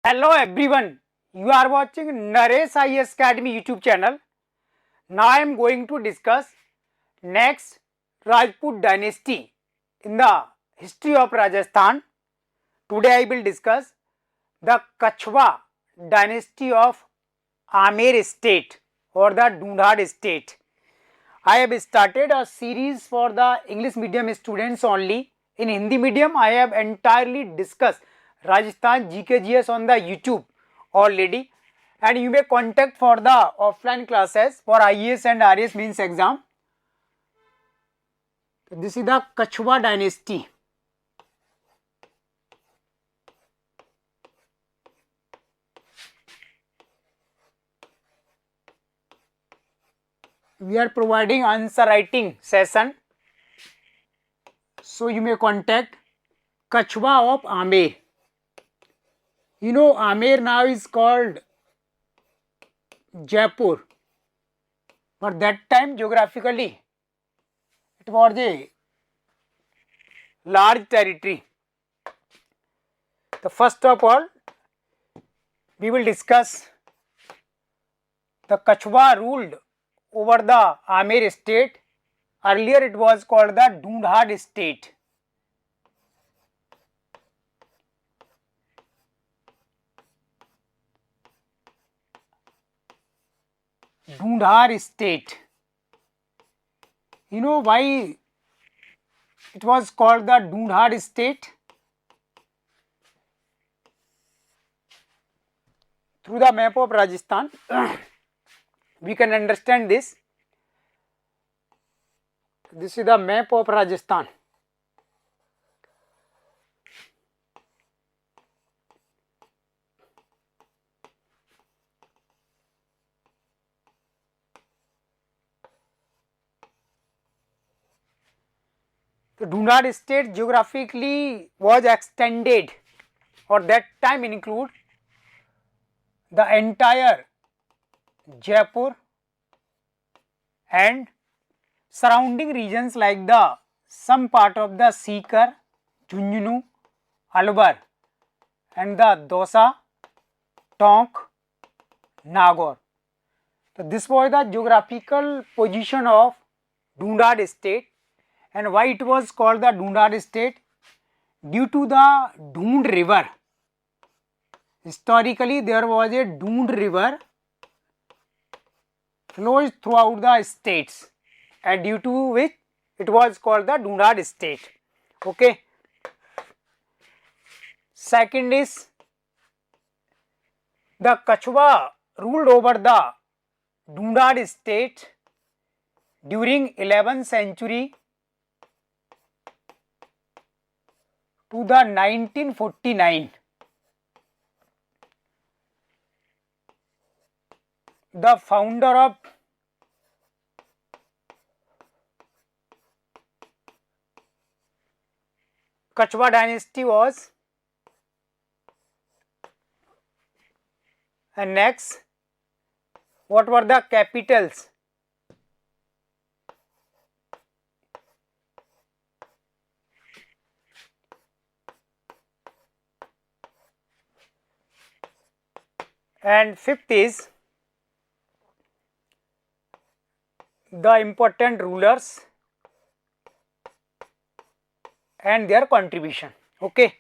Hello everyone, you are watching Naresh IAS Academy YouTube channel. Now I am going to discuss next Rajput dynasty in the history of Rajasthan. Today I will discuss the Kachwa dynasty of Amer state or the Dhundhad state. I have started a series for the English medium students only. In Hindi medium, I have entirely discussed Rajasthan GKGS on the YouTube already, and you may contact for the offline classes for IAS and RAS means exam. This is the Kachwa dynasty. We are providing answer writing session, so you may contact Kachwa of Amer. You know, Amer now is called Jaipur, but that time geographically it was a large territory. The first of all, we will discuss the Kachwa ruled over the Amer state. Earlier it was called the Dhundhad state. Dhundhad state. You know why it was called the Dhundhad state? Through the map of Rajasthan, we can understand this. This is the map of Rajasthan. The Dhundhad state geographically was extended, or that time include the entire Jaipur and surrounding regions like the some part of the Sikar, Jhunjhunu, Alwar and the Dausa, Tonk, Nagaur. So this was the geographical position of Dhundhad state. And why it was called the Dhundhad state? Due to the Dhund river. Historically there was a Dhund river flows throughout the states, and due to which it was called the Dhundhad state. Okay. Second is the Kachwa ruled over the Dhundhad state during 11th century to the 1949. The founder of Kachwa dynasty was, and next, what were the capitals? And fifth is the important rulers and their contribution. Okay.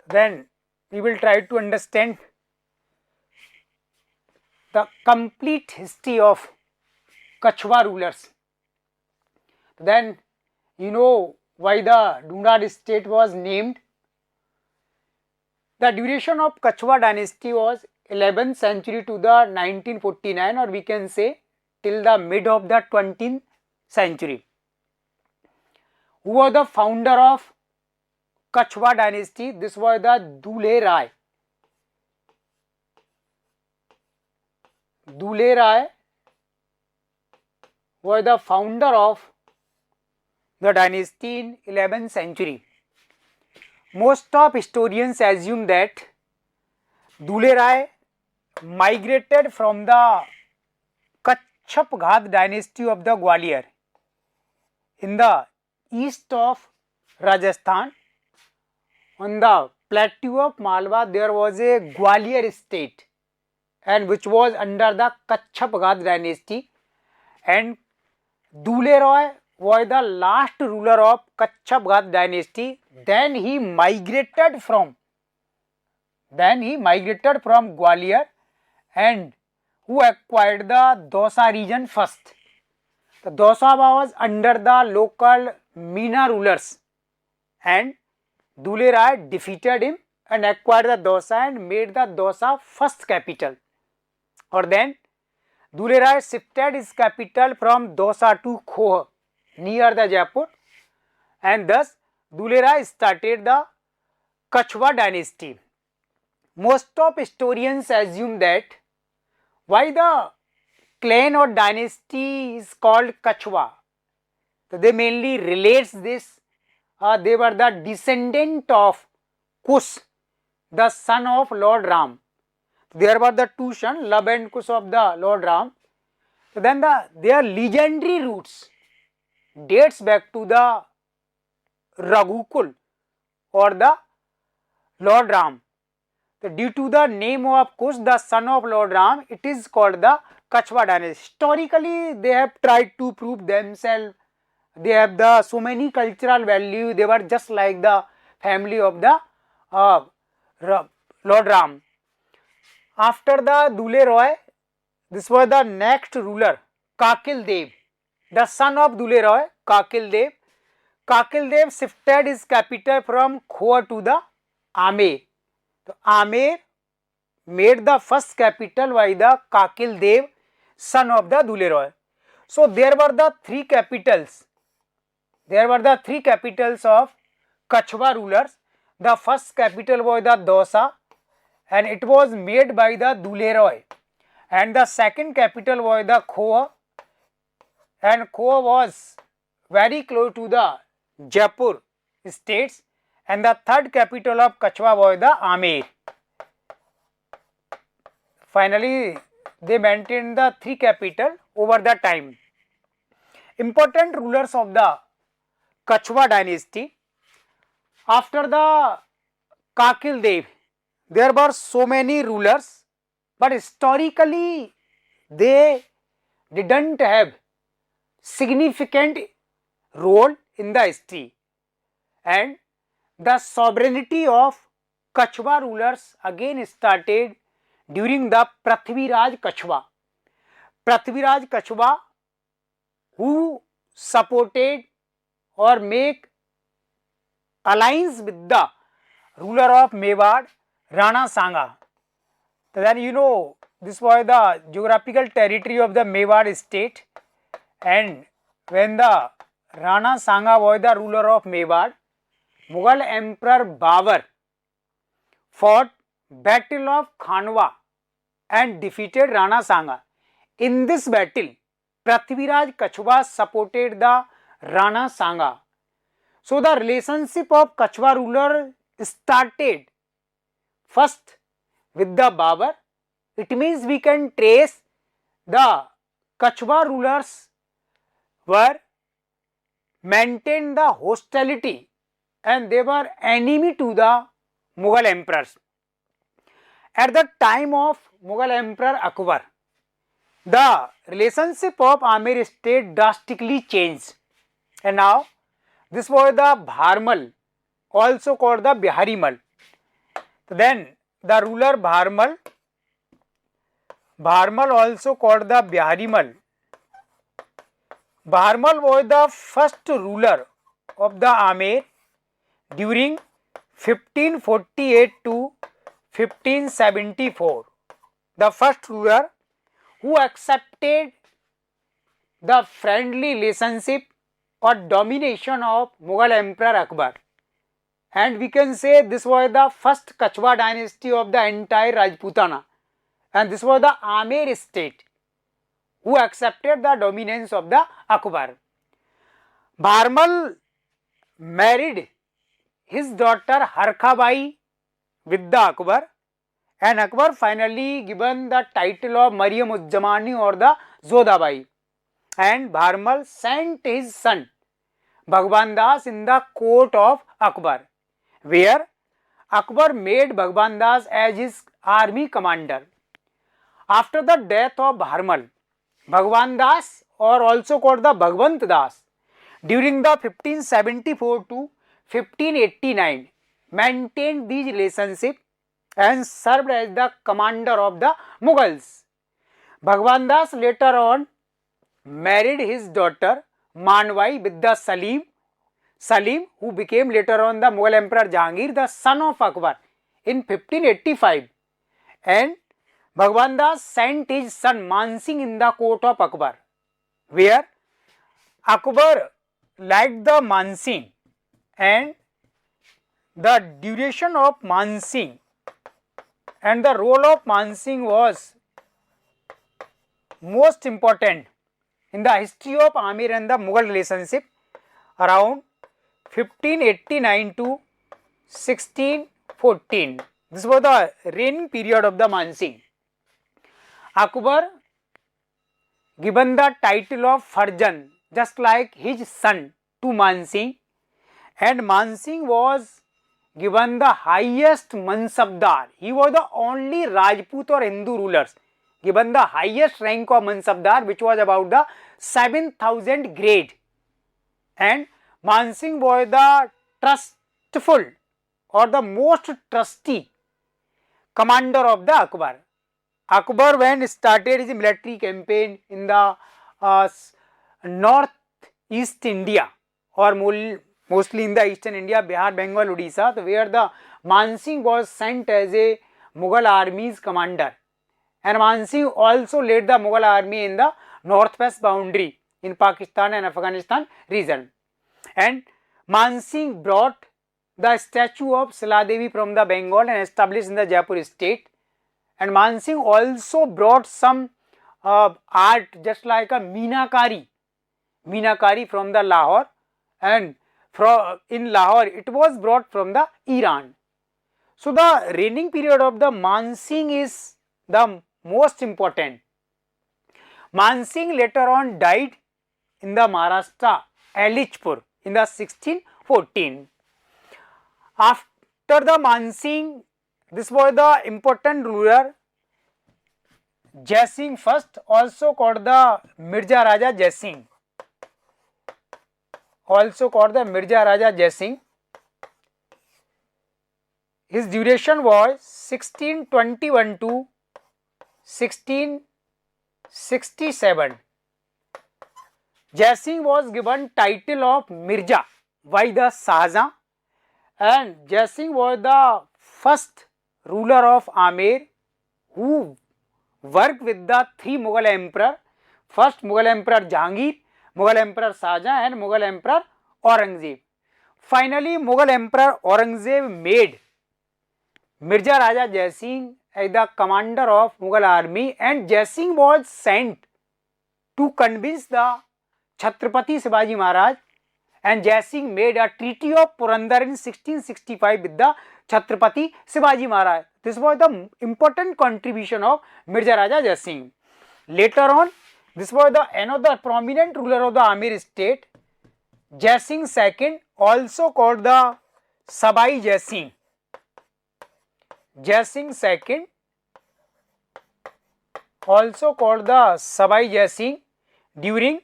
Then we will try to understand the complete history of Kachwa rulers. Then you know why the Dhundhad state was named. The duration of Kachwa dynasty was 11th century to the 1949, or we can say till the mid of the 20th century. Who was the founder of Kachwa dynasty? This was the Dhule Rai. Dhule Rai was the founder of the dynasty in 11th century. Most of historians assume that Dhule Rai migrated from the Kachapghat dynasty of the Gwalior in the east of Rajasthan on the plateau of Malwa there was a Gwalior state and which was under the Kachapgad dynasty, and Dule Roy was the last ruler of Kachapgad dynasty. Then he migrated from Gwalior and who acquired the Dausa region first. The Dausa was under the local Meena rulers, and Dule Rai defeated him and acquired the Dausa and made the Dausa first capital. Or then Dule Rai shifted his capital from Dausa to Khoh near the Jaipur, and thus Dule Rai started the Kachwa dynasty. Most of historians assume that why the clan or dynasty is called Kachwa. So they mainly relates this. They were the descendant of Kush, the son of Lord Ram. There were the two sons, Lab and Kush of the Lord Ram. So then their legendary roots dates back to the Raghukul or the Lord Ram. So due to the name of Kush, the son of Lord Ram, it is called the Kachwa dynasty. Historically, they have tried to prove themselves. They have so many cultural value. They were just like the family of the Lord Ram. After the Dule Roy, this was the next ruler, Kakil Dev, the son of Dule Roy, Kakil Dev. Kakil Dev shifted his capital from Khoa to the Amer. So Amer made the first capital by the Kakil Dev, son of the Dule Roy. So there were the three capitals. There were the three capitals of Kachwa rulers. The first capital was the Dausa, and it was made by the Dule Roy. And the second capital was the Khoa, and Khoa was very close to the Jaipur states, and the third capital of Kachwa was the Amer. Finally, they maintained the three capital over the time. Important rulers of the Kachwa dynasty. After the Kakil Dev, there were so many rulers, but historically they didn't have significant role in the history, and the sovereignty of Kachwa rulers again started during the Prithviraj Kachwa. Prithviraj Kachwa, who supported or make alliance with the ruler of Mewar, Rana Sanga. Then you know this was the geographical territory of the Mewar state, and when the Rana Sanga was the ruler of Mewar, Mughal Emperor Babur fought Battle of Khanwa and defeated Rana Sanga. In this battle, Prithviraj Kachwa supported the Rana Sanga. So the relationship of Kachwa ruler started first with the Babur. It means we can trace the Kachwa rulers were maintained the hostility and they were enemy to the Mughal emperors. At the time of Mughal Emperor Akbar, the relationship of Amer state drastically changed, and now this was the Bharmal, also called the Biharimal. Then the ruler Bharmal also called the Biharimal. Bharmal was the first ruler of the Amer during 1548 to 1574. The first ruler who accepted the friendly relationship or domination of Mughal Emperor Akbar, and we can say this was the first Kachwa dynasty of the entire Rajputana, and this was the Amer state who accepted the dominance of the Akbar. Bharmal married his daughter Harkhabai with the Akbar, and Akbar finally given the title of Mariam Uzzamani or the Zodabai, and Bharmal sent his son Bhagwan Das in the court of Akbar, where Akbar made Bhagwan Das as his army commander. After the death of Bharmal, Bhagwan Das, or also called the Bhagwant Das, during the 1574 to 1589, maintained these relationship and served as the commander of the Mughals. Bhagwan Das later on married his daughter Manwai with the Salim, who became later on the Mughal Emperor Jahangir, the son of Akbar, in 1585, and Bhagwan Das sent his son Mansingh in the court of Akbar, where Akbar liked the Mansingh, and the duration of Mansingh and the role of Mansingh was most important in the history of Amir and the Mughal relationship around 1589 to 1614. This was the reigning period of the Mansingh. Akbar given the title of Farjan just like his son to Mansingh, and Mansingh was given the highest Mansabdar. He was the only Rajput or Hindu rulers given the highest rank of Mansabdar, which was about the 7,000 grade, and Mansingh was the trustful or the most trusty commander of the Akbar. Akbar, when started his military campaign in the northeast India, or mostly in the eastern India, Bihar, Bengal, Odisha, where the Mansingh was sent as a Mughal army's commander, and Mansingh also led the Mughal army in the northwest boundary in Pakistan and Afghanistan region. And Mansingh brought the statue of Sila Devi from the Bengal and established in the Jaipur state. And Mansingh also brought some art just like a Meenakari from the Lahore, and in Lahore it was brought from the Iran. So the reigning period of the Mansingh is the most important. Mansingh later on died in the Maharashtra, Alichpur, in the 1614. After the Mansingh, this was the important ruler Jai Singh first, also called the Mirza Raja Jai Singh. His duration was 1621 to 1667. Jai Singh was given title of Mirza by the Shahjahan, and Jai Singh was the first ruler of Amer who worked with the three Mughal emperors, first Mughal Emperor Jahangir, Mughal Emperor Shahjahan and Mughal Emperor Aurangzeb. Finally, Mughal Emperor Aurangzeb made Mirza Raja Jai Singh as the commander of Mughal army, and Jai Singh was sent to convince the Chhatrapati Shivaji Maharaj, and Jai Singh made a treaty of Purandar in 1665 with the Chhatrapati Shivaji Maharaj. This was the important contribution of Mirza Raja Jai Singh. Later on, this was the another prominent ruler of the Amir state, Jai Singh II, also called the Sabai Jai Singh. Jai Singh II, also called the Sabai Jai Singh, during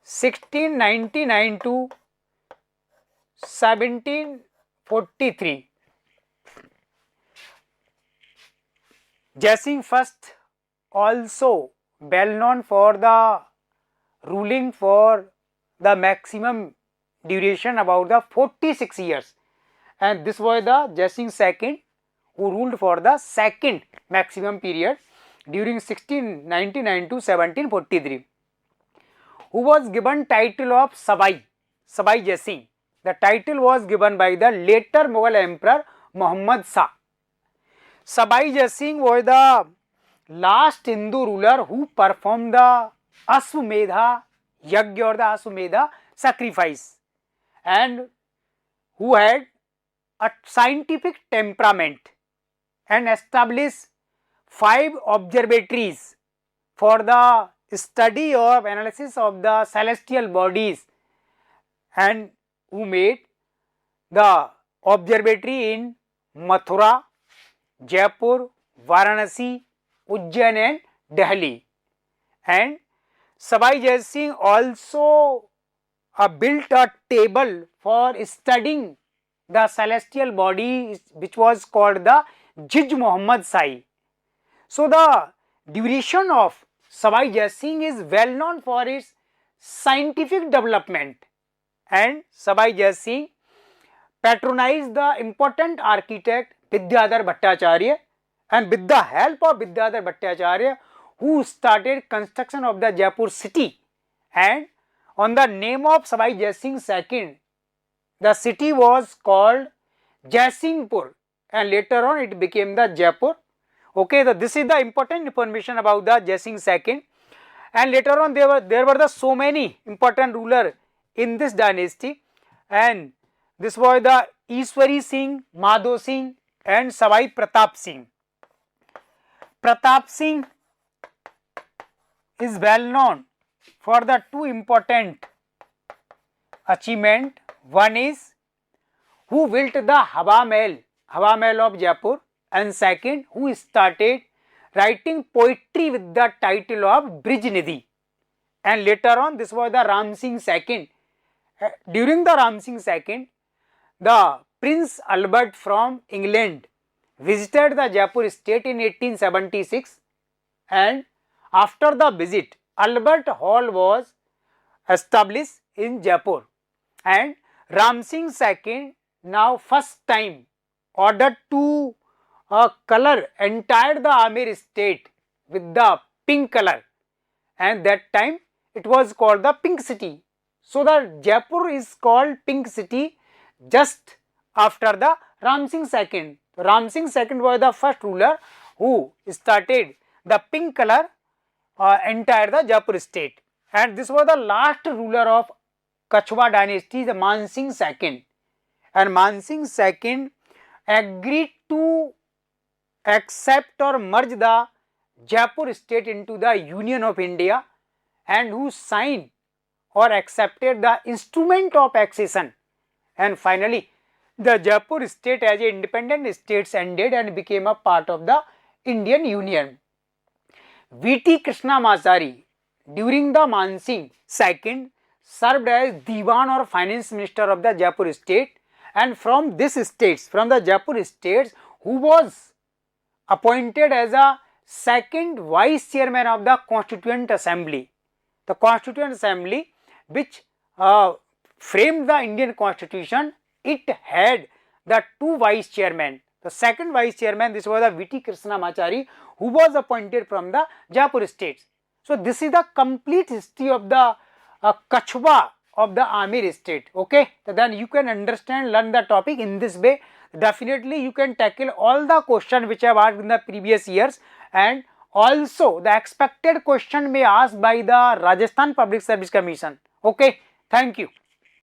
1699 to 1743. Jai Singh first also well known for the ruling for the maximum duration about the 46 years, and this was the Jai Singh II who ruled for the second maximum period during 1699 to 1743, who was given title of Sabai Jai Singh. The title was given by the later Mughal Emperor Muhammad Shah. Sabai Jai Singh was the last Hindu ruler who performed the Ashwamedha Yajna or the Ashwamedha sacrifice, and who had a scientific temperament and established 5 observatories for the study or analysis of the celestial bodies, and who made the observatory in Mathura, Jaipur, Varanasi, Ujjain and Delhi. And Sabai Jai Singh also built a table for studying the celestial body which was called the Jij Muhammad Sai. So the duration of Sabai Jai Singh is well known for its scientific development, and Sabai Jai Singh patronized the important architect Vidyadhar Bhattacharya, and with the help of Vidyadhar Bhattacharya, who started construction of the Jaipur city, and on the name of Sabai Jai Singh II, the city was called Jaisinghpur, and later on it became the Jaipur. Okay, this is the important information about the Jai Singh II, and later on there were the so many important rulers in this dynasty, and this was the Ishwari Singh, Madho Singh and Savai Pratap Singh. Pratap Singh is well known for the two important achievement. One is who built the Hawa Mahal of Jaipur, and second who started writing poetry with the title of Brij Nidhi, and later on this was the Ram Singh II. During the Ram Singh II, the Prince Albert from England visited the Jaipur state in 1876, and after the visit Albert Hall was established in Jaipur, and Ram Singh II now first time ordered to color entire the Amer state with the pink color, and that time it was called the Pink City. So the Jaipur is called Pink City just after the Ram Singh II. Ram Singh II was the first ruler who started the pink color entire the Jaipur state, and this was the last ruler of Kachwa dynasty, the Man Singh II, and Man Singh II agreed to accept or merge the Jaipur state into the Union of India, and who signed or accepted the instrument of accession, and finally the Jaipur state as an independent state ended and became a part of the Indian Union. V.T. Krishnamachari during the Man Singh II served as Diwan or Finance Minister of the Jaipur state, and from this states, from the Jaipur states, who was appointed as a second vice chairman of the Constituent Assembly. The Constituent Assembly which framed the Indian Constitution, it had the two vice chairmen. The second vice chairman, this was the V.T. Krishnamachari, who was appointed from the Jaipur states. So this is the complete history of the Kachwa of the Amer state. Okay, so then you can understand, learn the topic in this way. Definitely you can tackle all the questions which I have asked in the previous years, and also the expected question may asked by the Rajasthan Public Service Commission. Okay, thank you.